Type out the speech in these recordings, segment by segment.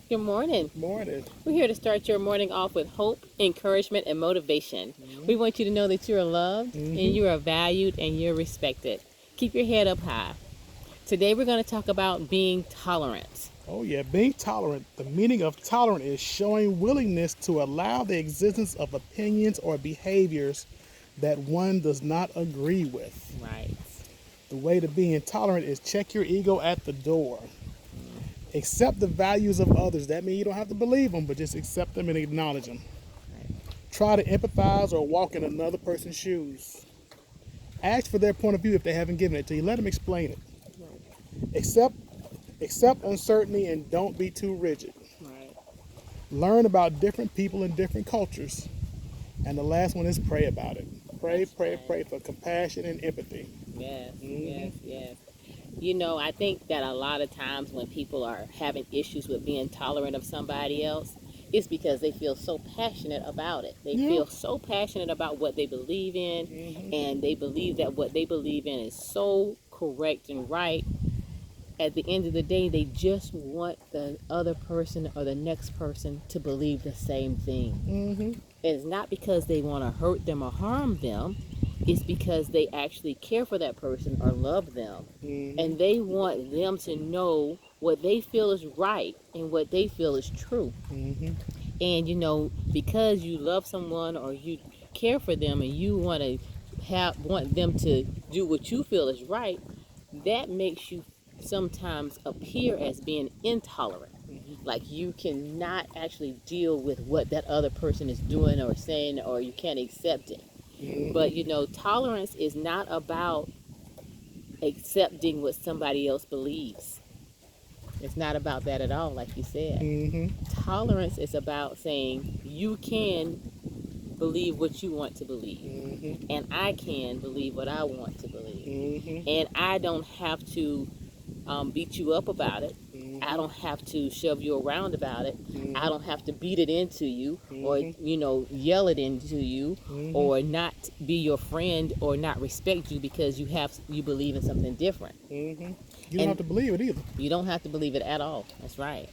Good morning. Morning. We're here to start your morning off with hope, encouragement, and motivation. We Hmm. want you to know that you are loved and Hmm. you are valued and you're respected. Keep your head up high. Today we're going to talk about being tolerant. Oh, yeah. Being tolerant. The meaning of tolerant is showing willingness to allow the existence of opinions or behaviors that one does not agree with. Right. The way to be intolerant is check your ego at the door. Accept the values of others. That means you don't have to believe them, but just accept them and acknowledge them. Right. Try to empathize or walk in another person's shoes. Ask for their point of view if they haven't given it to you. Let them explain it. Accept accept uncertainty and don't be too rigid. Right. Learn about different people and different cultures. And the last one is pray about it. Pray, That's pray, right. pray for compassion and empathy. Yes, Hmm. yes, yes. I think that a lot of times when people are having issues with being tolerant of somebody else, it's because they feel so passionate about it. They Yeah. feel so passionate about what they believe in, Hmm. and they believe that what they believe in is so correct and right. At the end of the day, they just want the other person or the next person to believe the same thing. Hmm. It's not because they want to hurt them or harm them. It's because they actually care for that person or love them. Hmm. And they want them to know what they feel is right and what they feel is true. Hmm. And because you love someone or you care for them and you want them to do what you feel is right, that makes you sometimes appear as being intolerant. Like you cannot actually deal with what that other person is doing or saying, or you can't accept it. But Hmm. tolerance is not about accepting what somebody else believes. It's not about that at all, like you said. Hmm. Tolerance is about saying you can believe what you want to believe, Hmm. and I can believe what I want to believe. Hmm. And I don't have to beat you up about it. I Hmm. don't have to shove you around about it. I Hmm. don't have to beat it into you or, Hmm. yell it into you Hmm. or not be your friend or not respect you because you believe in something different. Hmm. You don't have And to believe it either. you don't have to believe it at all. That's right.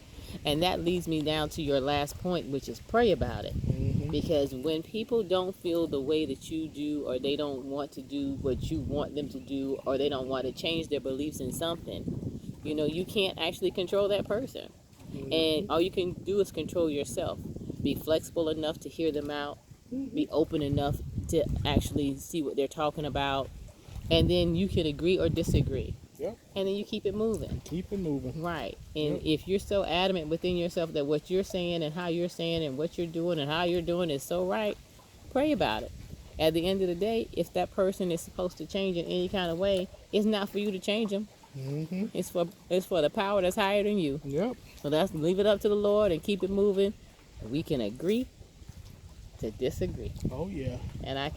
And that leads me down to your last point, which is pray about it. Hmm. Because when people don't feel the way that you do, or they don't want to do what you want them to do, or they don't want to change their beliefs in something, you can't actually control that person. And Hmm. all you can do is control yourself. Be flexible enough to hear them out, Hmm. be open enough to actually see what they're talking about, and then you can agree or disagree. Yep. And then you keep it moving. Keep it moving. Right. And Yep. if you're so adamant within yourself that what you're saying and how you're saying and what you're doing and how you're doing is so right, pray about it. At the end of the day, if that person is supposed to change in any kind of way, it's not for you to change them. Hmm. It's for the power that's higher than you. Yep. So let's leave it up to the Lord and keep it moving. We can agree to disagree. Oh, yeah. And I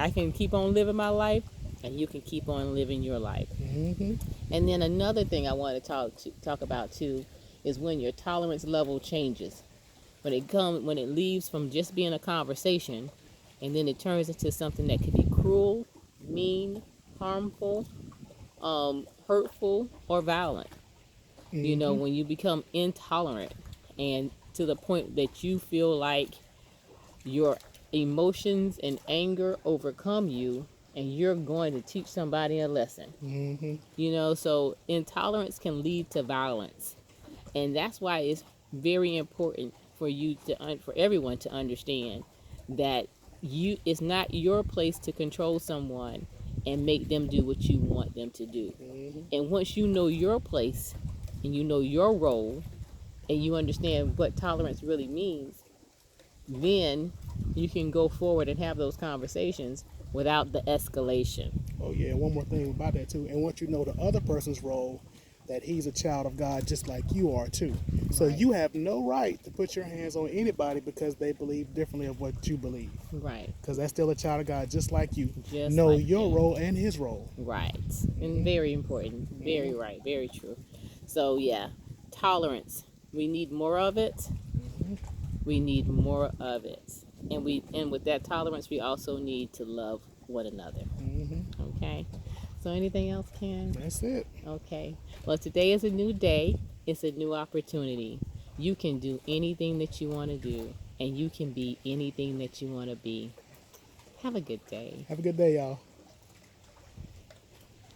can keep on living my life and you can keep on living your life. Hmm. And then another thing I want to talk about too is when your tolerance level changes. When it leaves from just being a conversation and then it turns into something that could be cruel, mean, harmful, hurtful, or violent. Hmm. When you become intolerant and to the point that you feel like your emotions and anger overcome you and you're going to teach somebody a lesson. Hmm. So intolerance can lead to violence. And that's why it's very important for everyone to understand that it's not your place to control someone and make them do what you want them to do. Hmm. And once you know your place and you know your role and you understand what tolerance really means, then you can go forward and have those conversations without the escalation. Oh, yeah. One more thing about that, too. And once you know the other person's role, that he's a child of God just like you are, too. So Right. you have no right to put your hands on anybody because they believe differently of what you believe. Right. Because that's still a child of God just like you. Just Know like your you. role and his role. Right. And Hmm. very important. Very Hmm. right. Very true. So, yeah, tolerance. We need more of it. Hmm. We need more of it. And with that tolerance, we also need to love one another. Hmm. Okay? So, anything else, Ken? That's it. Okay. Well, today is a new day. It's a new opportunity. You can do anything that you want to do, and you can be anything that you want to be. Have a good day. Have a good day, y'all.